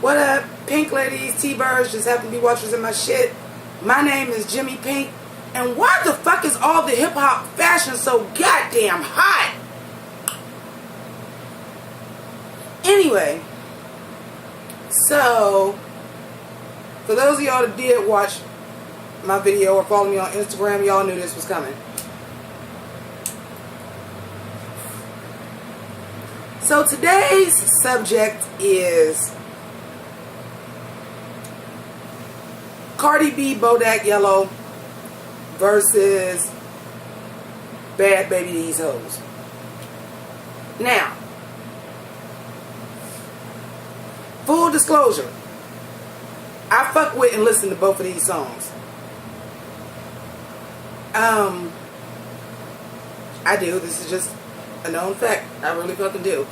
What up, Pynk ladies, T-birds, just happen to be watchers of my shit. My name is Jimmi Pynk, and why the fuck is all the hip-hop fashion so goddamn hot? Anyway, so, for those of y'all that did watch my video or follow me on Instagram, y'all knew this was coming. So today's subject is Cardi B, Bodak Yellow versus Bhad Bhabie, these hoes. Now, full disclosure, I fuck with and listen to both of these songs. I do. This is just a known fact. I really fucking do.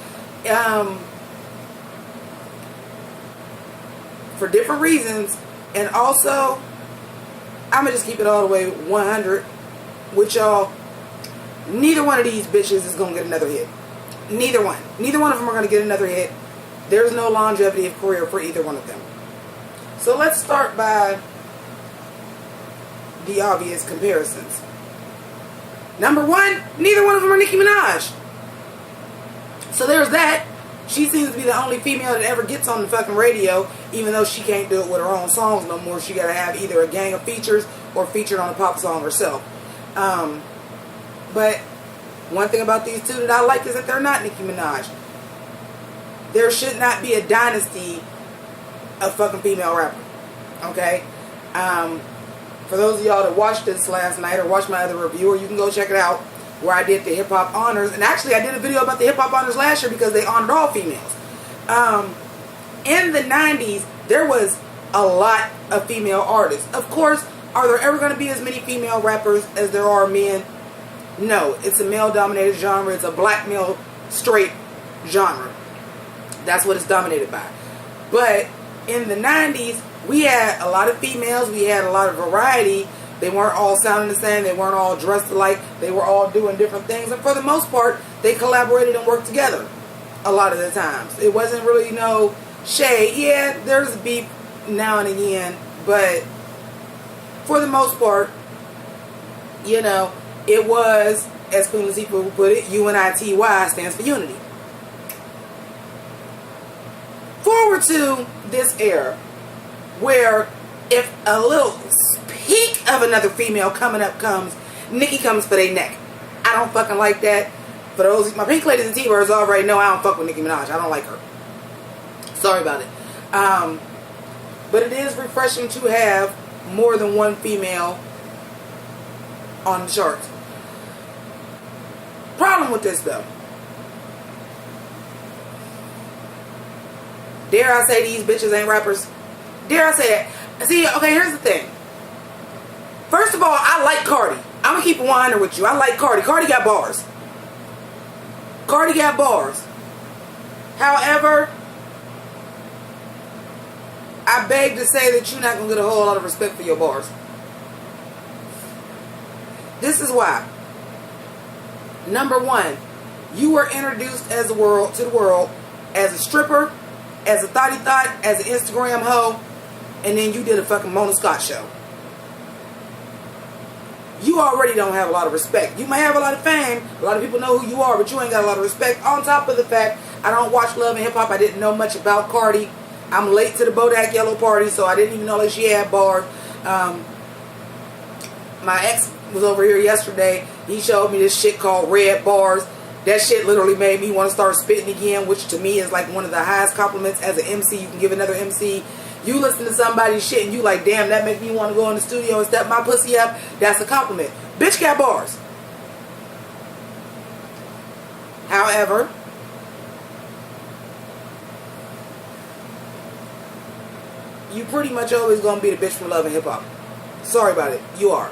For different reasons. And also, I'm going to just keep it all the way 100 with y'all. Neither one of these bitches is going to get another hit. Neither one. Neither one of them are going to get another hit. There's no longevity of career for either one of them. So let's start by the obvious comparisons. Number one, neither one of them are Nicki Minaj. So there's that. She seems to be the only female that ever gets on the fucking radio, even though she can't do it with her own songs no more. She gotta have either a gang of features or featured on a pop song herself. But one thing about these two that I like is that they're not Nicki Minaj. There should not be a dynasty of fucking female rappers. Okay? For those of y'all that watched this last night or watched my other review, or you can go check it out, where I did the hip hop honors. And actually I did a video about the hip hop honors last year because they honored all females. In the 90s, there was a lot of female artists. Of course, are there ever going to be as many female rappers as there are men? No, it's a male dominated genre. It's a black male straight genre. That's what it's dominated by. But in the 90s, we had a lot of females. We had a lot of variety. They weren't all sounding the same. They weren't all dressed alike. They were all doing different things. And for the most part, they collaborated and worked together a lot of the times. It wasn't really no shade. Yeah, there's beef now and again. But for the most part, you know, it was, as Queen Latifah would put it, UNITY stands for unity. Forward to this era, where if a little peak of another female coming up comes, Nicki comes for their neck. I don't fucking like that. For those, my Pynk ladies and T-birds already know I don't fuck with Nicki Minaj. I don't like her. Sorry about it. But it is refreshing to have more than one female on the charts. Problem with this though. Dare I say these bitches ain't rappers? Dare I say that? See, okay, here's the thing. First of all, I like Cardi. I'm going to keep it 100 with you. I like Cardi. Cardi got bars. Cardi got bars. However, I beg to say that you're not going to get a whole lot of respect for your bars. This is why. Number one, you were introduced to the world as a stripper, as a thotty thot, as an Instagram hoe, and then you did a fucking Mona Scott show. You already don't have a lot of respect. You may have a lot of fame. A lot of people know who you are, but you ain't got a lot of respect. On top of the fact, I don't watch Love and Hip Hop. I didn't know much about Cardi. I'm late to the Bodak Yellow party, so I didn't even know that she had bars. My ex was over here yesterday. He showed me this shit called Red Bars. That shit literally made me want to start spitting again, which to me is like one of the highest compliments as an MC you can give another MC. You listen to somebody's shit and you like, damn, that make me want to go in the studio and step my pussy up. That's a compliment. Bitch got bars. However, you pretty much always gonna be the bitch from Love and Hip Hop. Sorry about it. You are.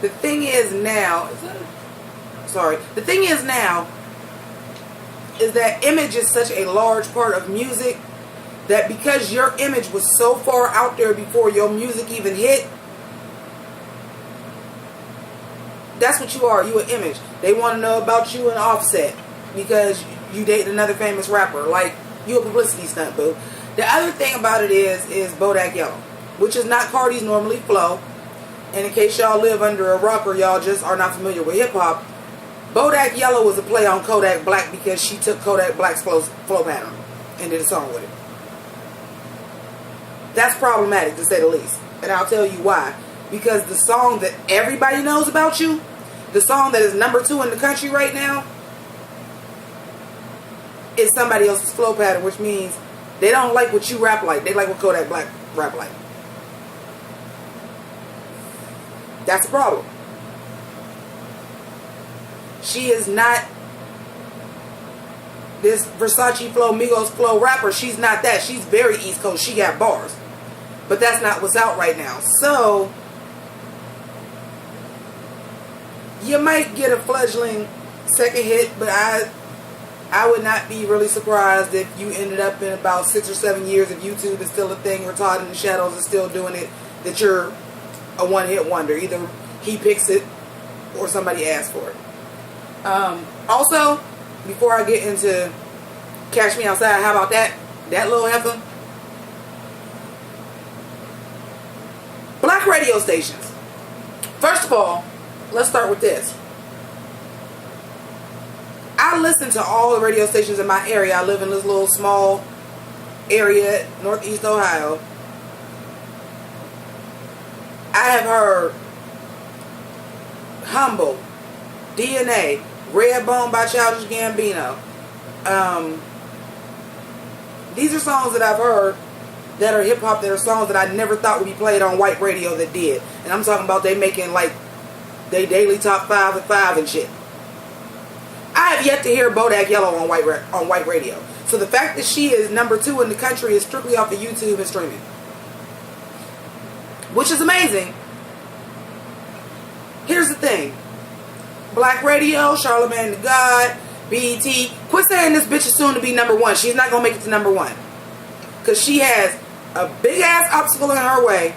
The thing is now, the thing is now is that image is such a large part of music that because your image was so far out there before your music even hit, That's what you are. You an image. They want to know about you and Offset because you date another famous rapper. Like, you a publicity stunt, boo. The other thing about it is Bodak Yellow, which is not Cardi's normally flow. And in case y'all live under a rock or y'all just are not familiar with hip hop, Bodak Yellow was a play on Kodak Black because she took Kodak Black's flow pattern and did a song with it. That's problematic, to say the least. And I'll tell you why. Because the song that everybody knows about you, the song that is #2 in the country right now, is somebody else's flow pattern, which means they don't like what you rap like. They like what Kodak Black rap like. That's a problem. She is not this Versace flow, Migos flow rapper. She's not that. She's very East Coast. She got bars. But that's not what's out right now. So, you might get a fledgling second hit, but I would not be really surprised if you ended up in about 6 or 7 years, if YouTube is still a thing, Retarded in the Shadows is still doing it, that you're a one-hit wonder. Either he picks it or somebody asks for it. Also, before I get into Cash Me Outside, how about that? That little heifer. Black radio stations. First of all, let's start with this. I listen to all the radio stations in my area. I live in this little small area, Northeast Ohio. I have heard Humble, DNA, Redbone by Childish Gambino. These are songs that I've heard that are hip hop, that are songs that I never thought would be played on white radio that did. And I'm talking about they making like they daily top 5 at 5 and shit. I have yet to hear Bodak Yellow on white radio. So the fact that she is #2 in the country is strictly off of YouTube and streaming, which is amazing. Here's the thing. Black radio, Charlamagne the God, BET. Quit saying this bitch is soon to be #1. She's not going to make it to #1. Because she has a big ass obstacle in her way.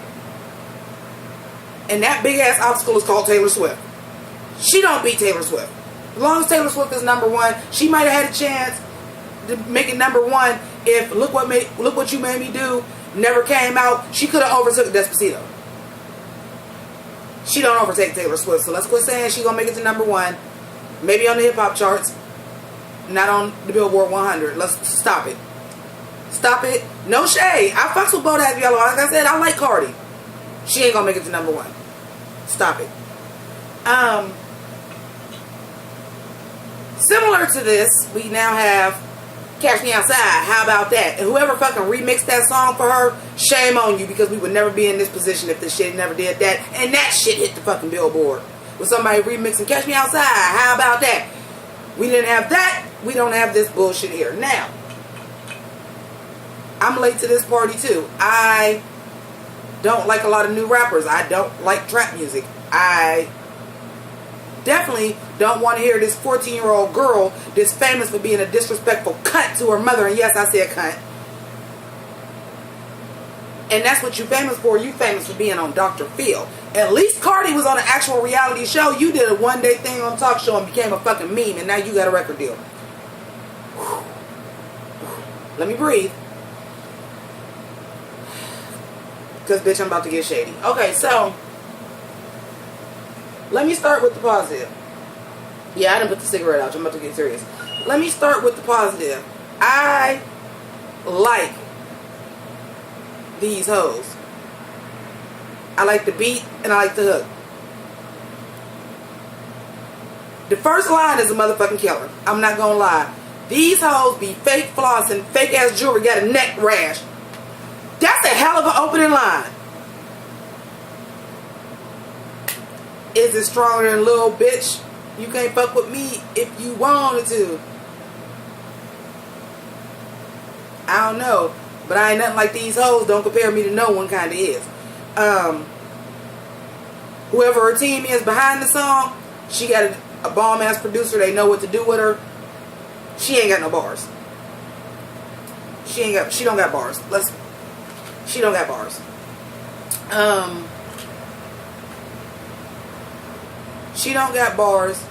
And that big ass obstacle is called Taylor Swift. She don't beat Taylor Swift. As long as Taylor Swift is #1, she might have had a chance to make it #1 if Look What You Made Me Do never came out. She could have overtook Despacito. She don't overtake Taylor Swift, so let's quit saying she gonna make it to #1. Maybe on the hip hop charts, not on the Billboard 100. Let's stop it. Stop it. No shade. I fucks with Bodak Yellow. Like I said, I like Cardi. She ain't gonna make it to #1. Stop it. Similar to this, we now have Cash Me Outside. How about that? And whoever fucking remixed that song for her, shame on you, because we would never be in this position if this shit never did that. And that shit hit the fucking Billboard. With somebody remixing Cash Me Outside. How about that? We didn't have that. We don't have this bullshit here. Now, I'm late to this party too. I don't like a lot of new rappers. I don't like trap music. I definitely don't want to hear this 14-year-old girl that's famous for being a disrespectful cunt to her mother. And yes, I said cunt. And that's what you famous for. You famous for being on Dr. Phil. At least Cardi was on an actual reality show. You did a one-day thing on a talk show and became a fucking meme. And now you got a record deal. Let me breathe. Because, bitch, I'm about to get shady. Okay, so let me start with the positive. Yeah, I didn't put the cigarette out. I'm about to get serious. Let me start with the positive. I like these hoes. I like the beat and I like the hook. The first line is a motherfucking killer. I'm not gonna lie. These hoes be fake flossing, fake ass jewelry, got a neck rash. That's a hell of an opening line. Is it stronger than little bitch? You can't fuck with me if you wanted to. I don't know. But I ain't nothing like these hoes. Don't compare me to no one, kind of is. Whoever her team is behind the song, she got a bomb ass producer. They know what to do with her. She ain't got no bars. She don't got bars. She don't got bars. She don't got bars.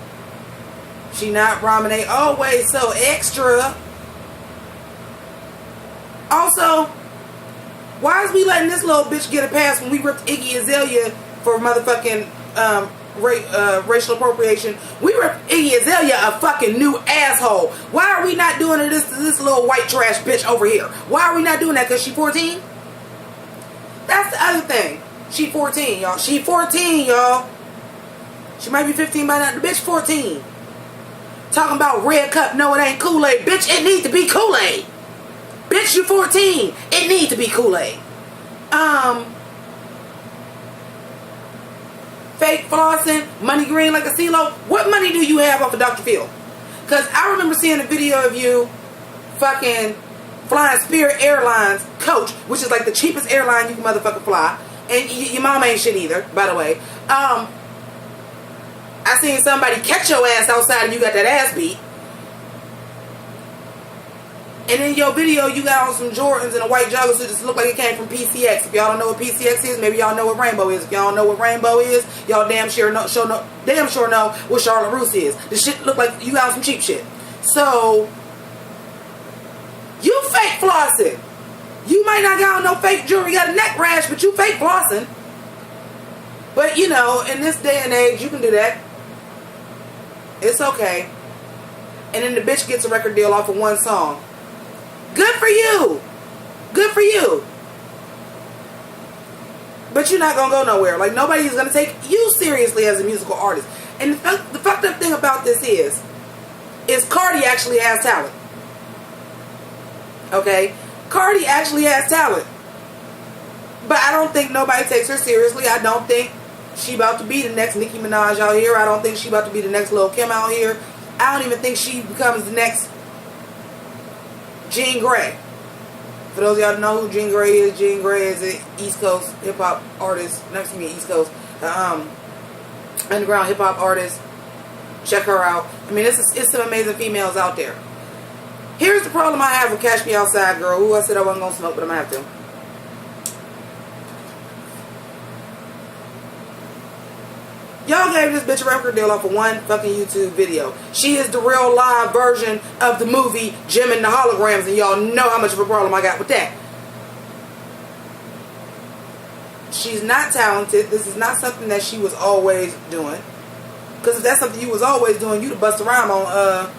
She not Ramune always so extra. Also, why is we letting this little bitch get a pass when we ripped Iggy Azalea for motherfucking racial appropriation? We ripped Iggy Azalea a fucking new asshole. Why are we not doing this to this little white trash bitch over here? Why are we not doing that? Because she 14? That's the other thing. She 14, y'all. She 14, y'all. She might be 15 by now. The bitch 14. Talking about red cup. No, it ain't Kool-Aid. Bitch, it needs to be Kool-Aid. Bitch, you 14. It needs to be Kool-Aid. Fake flossing, money green like a CeeLo. What money do you have off of Dr. Phil? Because I remember seeing a video of you fucking flying Spirit Airlines coach, which is like the cheapest airline you can motherfucking fly. And your mom ain't shit either, by the way. I seen somebody catch your ass outside and you got that ass beat. And in your video, you got on some Jordans and a white jogger suit that look like it came from PCX. If y'all don't know what PCX is, maybe y'all know what Rainbow is. If y'all don't know what Rainbow is, y'all damn sure know what Charlotte Russe is. The shit look like you got on some cheap shit. So, you fake flossing. You might not got on no fake jewelry, got a neck rash, but you fake flossing. But, you know, in this day and age, you can do that. It's okay. And then the bitch gets a record deal off of one song. Good for you. Good for you. But you're not going to go nowhere. Like, nobody's going to take you seriously as a musical artist. And the fucked up thing about this is Cardi actually has talent. Okay? Cardi actually has talent. But I don't think nobody takes her seriously. I don't think she about to be the next Nicki Minaj out here. I don't think she about to be the next Lil Kim out here. I don't even think she becomes the next Jean Grey. For those of y'all who know who Jean Grey is an East Coast hip hop artist. Next to me, East Coast underground hip hop artist. Check her out. I mean, it's some amazing females out there. Here's the problem I have with Cash Me Outside, girl. Who I said I wasn't gonna smoke, but I'm gonna have to. Y'all gave this bitch a record deal off of one fucking YouTube video. She is the real live version of the movie Jim and the Holograms, and y'all know how much of a problem I got with that. She's not talented. This is not something that she was always doing. Because if that's something you was always doing, you'd bust around on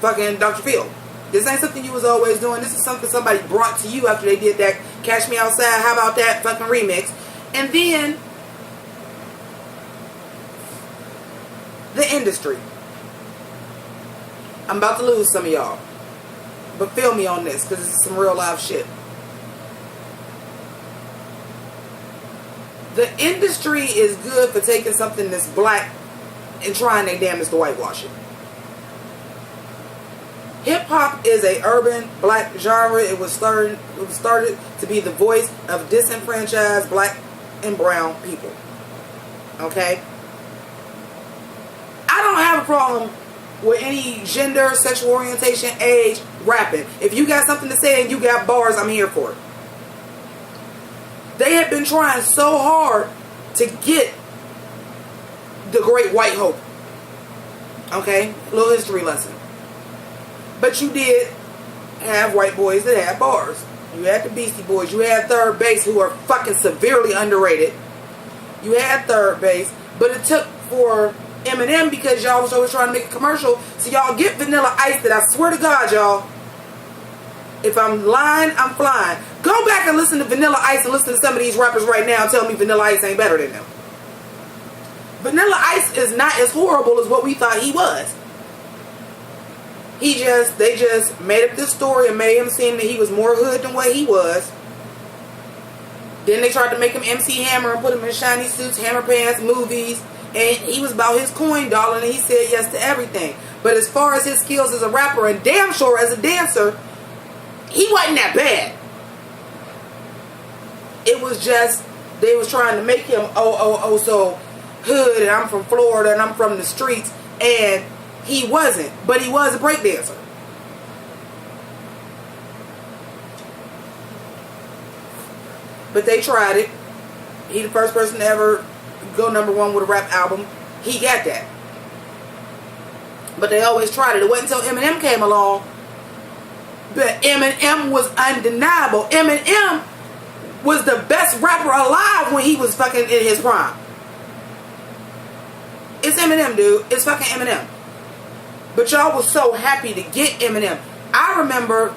fucking Dr. Phil. This ain't something you was always doing. This is something somebody brought to you after they did that Cash Me Outside, how about that fucking remix. And then the industry. I'm about to lose some of y'all. But feel me on this, because it's some real live shit. The industry is good for taking something that's black and trying their damnedest to whitewash it. Hip-hop is a urban black genre. It was started to be the voice of disenfranchised black and brown people. Okay? I don't have a problem with any gender, sexual orientation, age, rapping. If you got something to say and you got bars, I'm here for it. They have been trying so hard to get the Great White Hope. Okay? Little history lesson. But you did have white boys that had bars. You had the Beastie Boys. You had Third Base, who are fucking severely underrated. You had Third Base. But it took for Eminem, because y'all was always trying to make a commercial, so y'all get Vanilla Ice that I swear to God, y'all, if I'm lying, I'm flying. Go back and listen to Vanilla Ice and listen to some of these rappers right now and tell me Vanilla Ice ain't better than them. Vanilla Ice is not as horrible as what we thought he was. They just made up this story and made him seem that he was more hood than what he was. Then they tried to make him MC Hammer and put him in shiny suits, hammer pants, movies. And he was about his coin, darling, and he said yes to everything. But as far as his skills as a rapper and damn sure as a dancer, he wasn't that bad. It was just, they was trying to make him, so hood, and I'm from Florida, and I'm from the streets, and he wasn't. But he was a breakdancer. But they tried it. He the first person to ever go #1 with a rap album. He got that. But they always tried it. It wasn't until Eminem came along. But Eminem was undeniable. Eminem was the best rapper alive when he was fucking in his prime. It's Eminem, dude. It's fucking Eminem. But y'all was so happy to get Eminem. I remember,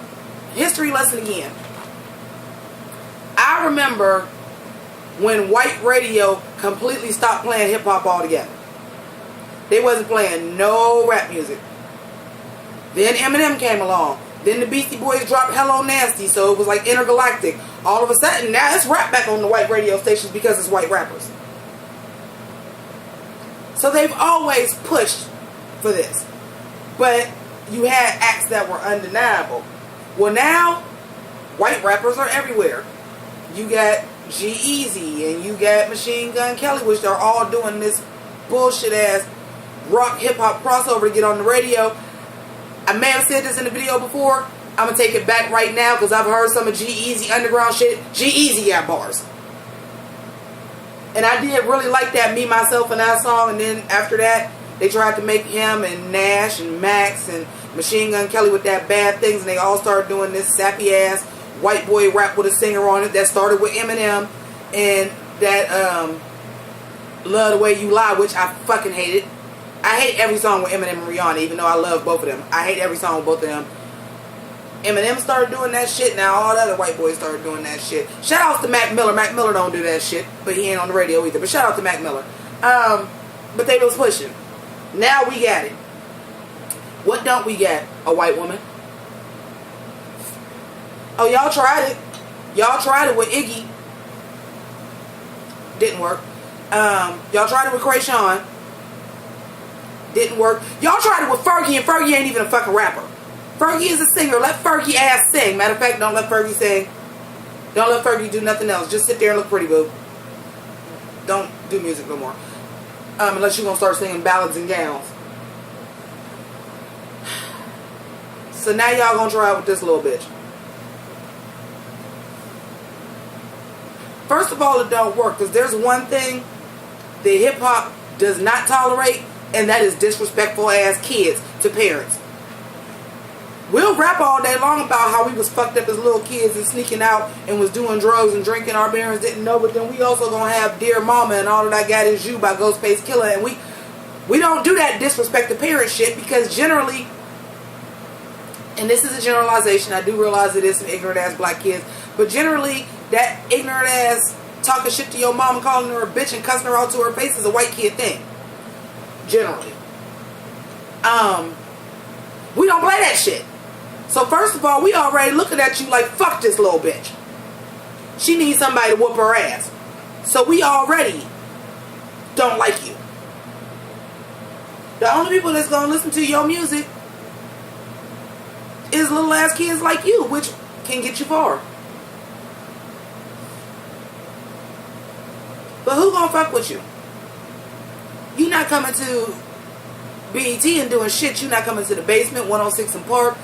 history lesson again. I remember when white radio completely stopped playing hip-hop altogether. They wasn't playing no rap music. Then Eminem came along. Then the Beastie Boys dropped Hello Nasty, so it was like intergalactic. All of a sudden, now it's rap back on the white radio stations because it's white rappers. So they've always pushed for this. But you had acts that were undeniable. Well, now, white rappers are everywhere. You got G-Eazy and you got Machine Gun Kelly, which are all doing this bullshit ass rock hip hop crossover to get on the radio. I may have said this in the video before. I'm going to take it back right now because I've heard some of G-Eazy underground shit. G-Eazy got bars. And I did really like that Me, Myself, and I song. And then after that, they tried to make him and Nash and Max and Machine Gun Kelly with that Bad Things. And they all started doing this sappy ass white boy rap with a singer on it that started with Eminem. And that Love the Way You Lie, which I fucking hated. I hate every song with Eminem and Rihanna, even though I love both of them. I hate every song with both of them. Eminem started doing that shit. Now all the other white boys started doing that shit. Shout out to Mac Miller. Mac Miller don't do that shit, but he ain't on the radio either. But shout out to Mac Miller. But they was pushing. Now we got it. What don't we get? A white woman. Oh, y'all tried it. Y'all tried it with Iggy. Didn't work. Y'all tried it with Krayshawn. Didn't work. Y'all tried it with Fergie, and Fergie ain't even a fucking rapper. Fergie is a singer. Let Fergie ass sing. Matter of fact, don't let Fergie sing. Don't let Fergie do nothing else. Just sit there and look pretty, boo. Don't do music no more. Unless you're going to start singing ballads and gowns. So now y'all going to try it with this little bitch. First of all, it don't work. Because there's one thing that hip-hop does not tolerate. And that is disrespectful ass kids to parents. We'll rap all day long about how we was fucked up as little kids and sneaking out and was doing drugs and drinking. Our parents didn't know, but then we also gonna have Dear Mama and All That I Got Is You by Ghostface Killah, and we don't do that disrespect the parent shit because generally, and this is a generalization, I do realize it is some ignorant ass black kids, but generally that ignorant ass talking shit to your mom and calling her a bitch and cussing her out to her face is a white kid thing. Generally. We don't play that shit. So first of all, we already looking at you like, fuck this little bitch. She needs somebody to whoop her ass. So we already don't like you. The only people that's going to listen to your music is little ass kids like you, which can get you far. But who going to fuck with you? You not coming to BET and doing shit. You not coming to the Basement, 106 and Park.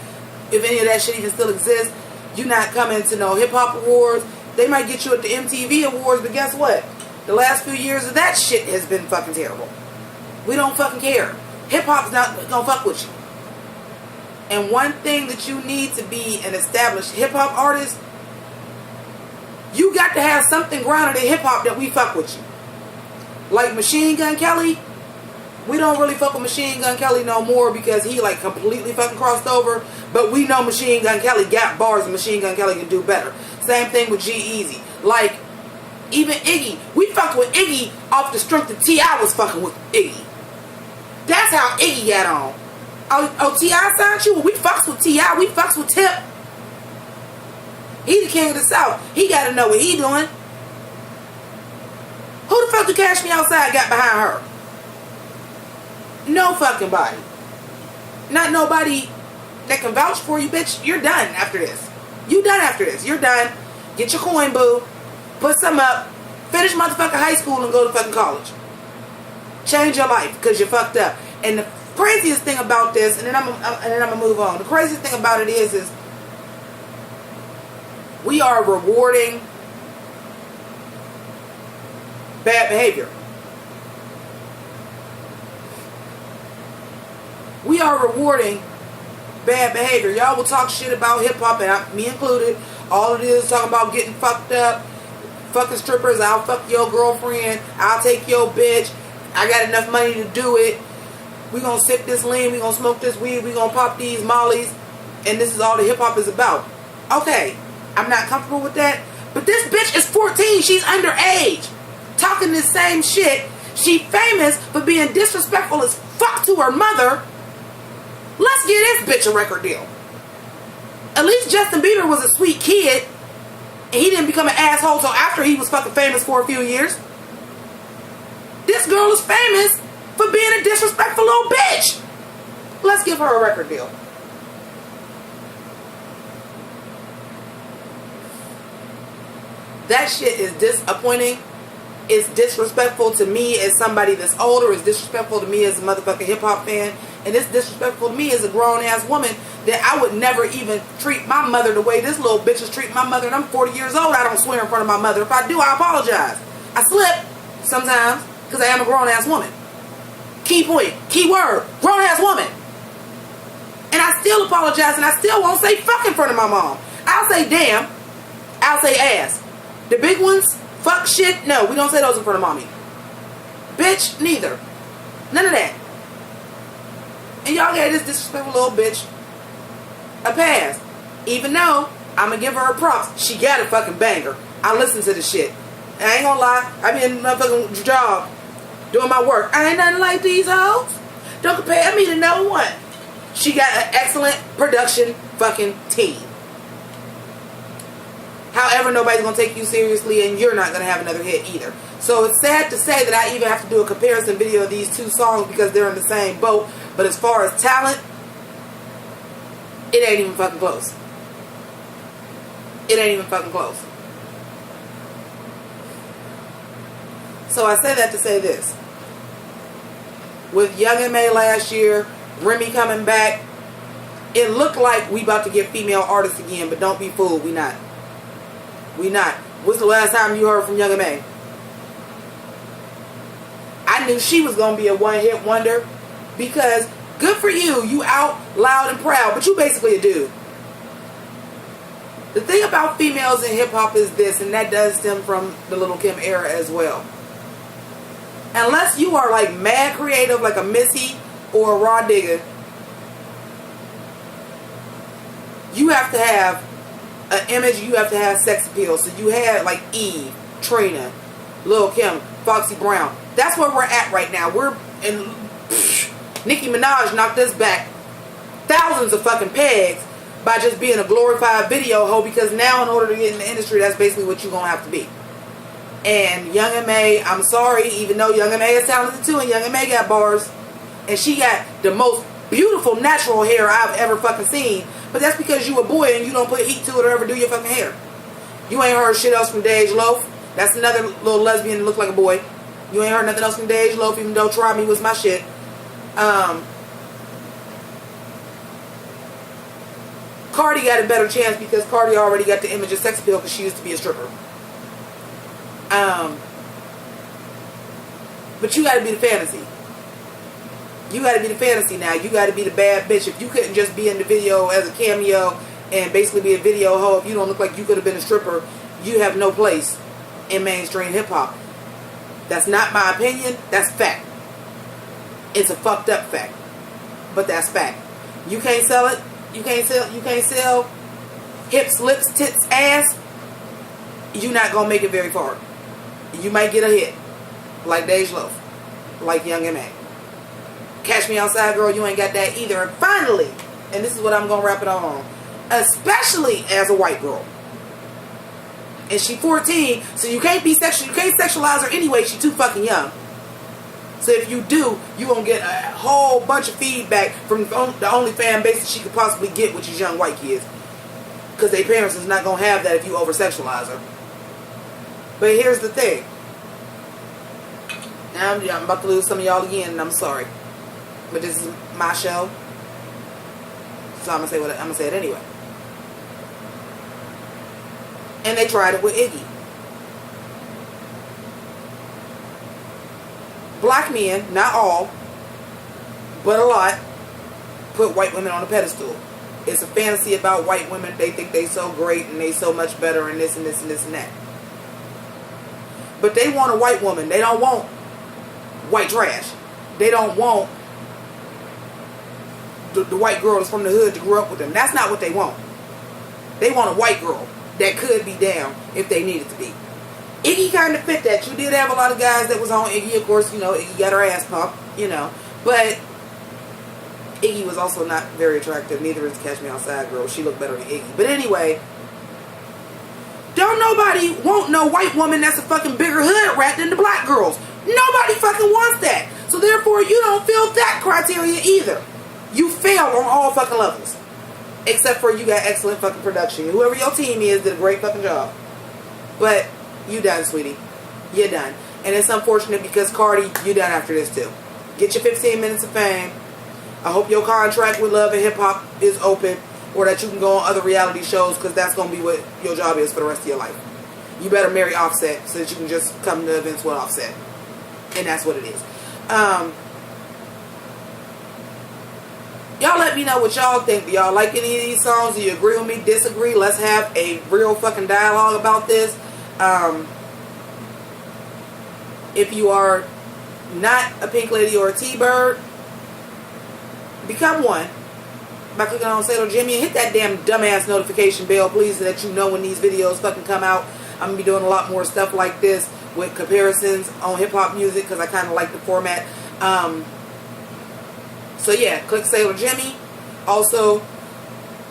If any of that shit even still exists. You not coming to no hip hop awards. They might get you at the MTV awards, but guess what? The last few years of that shit has been fucking terrible. We don't fucking care. Hip hop's not gonna fuck with you. And one thing that you need to be an established hip hop artist, you got to have something grounded in hip hop that we fuck with you. Like Machine Gun Kelly, we don't really fuck with Machine Gun Kelly no more because he like completely fucking crossed over. But we know Machine Gun Kelly got bars and Machine Gun Kelly can do better. Same thing with G-Eazy. Like, even Iggy. We fucked with Iggy off the strength that T.I. was fucking with Iggy. That's how Iggy got on. Oh, T.I. signed you? Well, we fucks with T.I. We fucks with Tip. He the king of the South. He got to know what he doing. Who the fuck did Cash Me Outside got behind her? No fucking body. Not nobody that can vouch for you, bitch. You're done after this. You done after this. You're done. Get your coin, boo. Put some up. Finish motherfucking high school and go to fucking college. Change your life because you fucked up. And the craziest thing about this, and then I'm gonna move on. The craziest thing about it is we are rewarding bad behavior. we are rewarding bad behavior. Y'all will talk shit about hip-hop, and me included. All it is talking about getting fucked up, fucking strippers. I'll fuck your girlfriend. I'll take your bitch. I got enough money to do it. We gonna sip this lean. We gonna smoke this weed. We gonna pop these mollies. And this is all the hip-hop is about. Okay, I'm not comfortable with that. But this bitch is 14. She's underage. Talking this same shit. She famous for being disrespectful as fuck to her mother. Let's get this bitch a record deal. At least Justin Bieber was a sweet kid. And he didn't become an asshole until after he was fucking famous for a few years. This girl is famous for being a disrespectful little bitch. Let's give her a record deal. That shit is disappointing. It's disrespectful to me as somebody that's older. It's disrespectful to me as a motherfucking hip-hop fan. And it's disrespectful to me as a grown-ass woman that I would never even treat my mother the way this little bitch is treating my mother. And I'm 40 years old. I don't swear in front of my mother. If I do, I apologize. I slip sometimes because I am a grown-ass woman. Key point. Key word. Grown-ass woman. And I still apologize, and I still won't say fuck in front of my mom. I'll say damn. I'll say ass. The big ones, fuck, shit, no, we don't say those in front of mommy. Bitch, neither. None of that. And y'all gave this disrespectful little bitch a pass. Even though I'm gonna give her props. She got a fucking banger. I listen to the shit. I ain't gonna lie. I be in my fucking job doing my work. I ain't nothing like these hoes. Don't compare me to no one. She got an excellent production fucking team. However, nobody's going to take you seriously, and you're not going to have another hit either. So it's sad to say that I even have to do a comparison video of these two songs because they're in the same boat. But as far as talent, it ain't even fucking close. It ain't even fucking close. So I say that to say this. With Young M.A. last year, Remy coming back, it looked like we about to get female artists again, but don't be fooled, we not. We not. When's the last time you heard from Young M.A.? I knew she was going to be a one-hit wonder because good for you. You out loud and proud, but you basically a dude. The thing about females in hip-hop is this, and that does stem from the Little Kim era as well. Unless you are like mad creative like a Missy or a Raw Digger, you have to have an image, you have to have sex appeal. So you had like Eve, Trina, Lil Kim, Foxy Brown. That's where we're at right now. We're in Nicki Minaj knocked us back thousands of fucking pegs by just being a glorified video hoe, because now in order to get in the industry, that's basically what you're gonna have to be. And Young M.A., I'm sorry, even though Young M.A. is talented too, and Young M.A. got bars, and she got the most beautiful natural hair I've ever fucking seen. But that's because you a boy and you don't put heat to it or ever do your fucking hair. You ain't heard shit else from Dej Loaf. That's another little lesbian that look like a boy. You ain't heard nothing else from Dej Loaf, even though Try Me was my shit. Cardi got a better chance because Cardi already got the image of sex appeal because she used to be a stripper. But you gotta be the fantasy. You gotta be the fantasy now. You gotta be the bad bitch. If you couldn't just be in the video as a cameo and basically be a video hoe, if you don't look like you could have been a stripper, you have no place in mainstream hip hop. That's not my opinion. That's fact. It's a fucked up fact. But that's fact. You can't sell it. You can't sell hips, lips, tits, ass. You're not gonna make it very far. You might get a hit. Like Dej Loaf. Like Young M.A. Catch Me Outside, girl, you ain't got that either. And finally, and this is what I'm gonna wrap it on, especially as a white girl. And she 14, so you can't be sexual. You can't sexualize her anyway. She's too fucking young. So if you do, you gonna get a whole bunch of feedback from the only fan base that she could possibly get, which is young white kids, because their parents is not gonna have that if you over sexualize her. But here's the thing. Now I'm about to lose some of y'all again, and I'm sorry. But this is my show, so I'm gonna say it anyway. And they tried it with Iggy. Black men, not all, but a lot, put white women on a pedestal. It's a fantasy about white women. They think they so great and they so much better and this and this and this and that. But they want a white woman. They don't want white trash. They don't want the white girl that's from the hood to grow up with them. That's not what they want. They want a white girl that could be down if they needed to be. Iggy kind of fit that. You did have a lot of guys that was on Iggy. Of course, you know, Iggy got her ass pumped, you know. But Iggy was also not very attractive. Neither is Catch Me Outside girl. She looked better than Iggy. But anyway, don't nobody want no white woman that's a fucking bigger hood rat than the black girls. Nobody fucking wants that. So therefore, you don't fill that criteria either. You fail on all fucking levels. Except for you got excellent fucking production. Whoever your team is did a great fucking job. But you done, sweetie. You're done. And it's unfortunate because Cardi, you done after this too. Get your 15 minutes of fame. I hope your contract with Love and Hip Hop is open, or that you can go on other reality shows, because that's going to be what your job is for the rest of your life. You better marry Offset so that you can just come to events with Offset. And that's what it is. Y'all let me know what y'all think. Do y'all like any of these songs? Do you agree with me? Disagree? Let's have a real fucking dialogue about this. If you are not a Pink Lady or a T-Bird, become one by clicking on Sailor Jimmy and hit that damn dumbass notification bell, please, so that you know when these videos fucking come out. I'm gonna be doing a lot more stuff like this with comparisons on hip-hop music, because I kind of like the format. So yeah, click Sailor Jimmy. Also,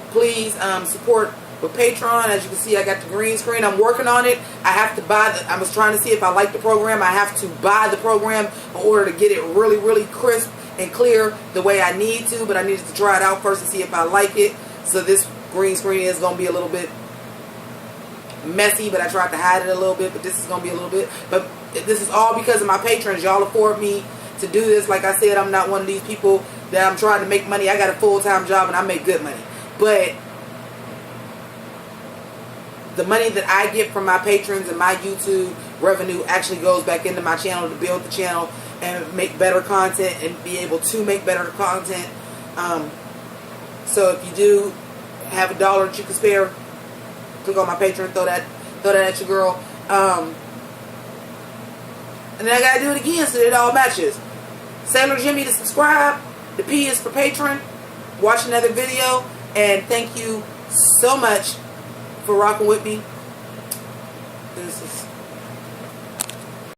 please support with Patreon. As you can see, I got the green screen. I'm working on it. I have to buy I was trying to see if I like the program. I have to buy the program in order to get it really, really crisp and clear the way I need to. But I needed to try it out first to see if I like it. So this green screen is going to be a little bit messy, but I tried to hide it a little bit. But this is going to be a little bit. But this is all because of my patrons. Y'all afford me to do this. Like I said, I'm not one of these people that I'm trying to make money. I got a full-time job and I make good money. But the money that I get from my patrons and my YouTube revenue actually goes back into my channel to build the channel and make better content and be able to make better content. So if you do have $1 that you can spare, click on my Patreon, throw that at your girl. And then I gotta do it again so that it all matches. Sailor Jimmy to subscribe. The P is for Patreon. Watch another video. And thank you so much for rocking with me. This is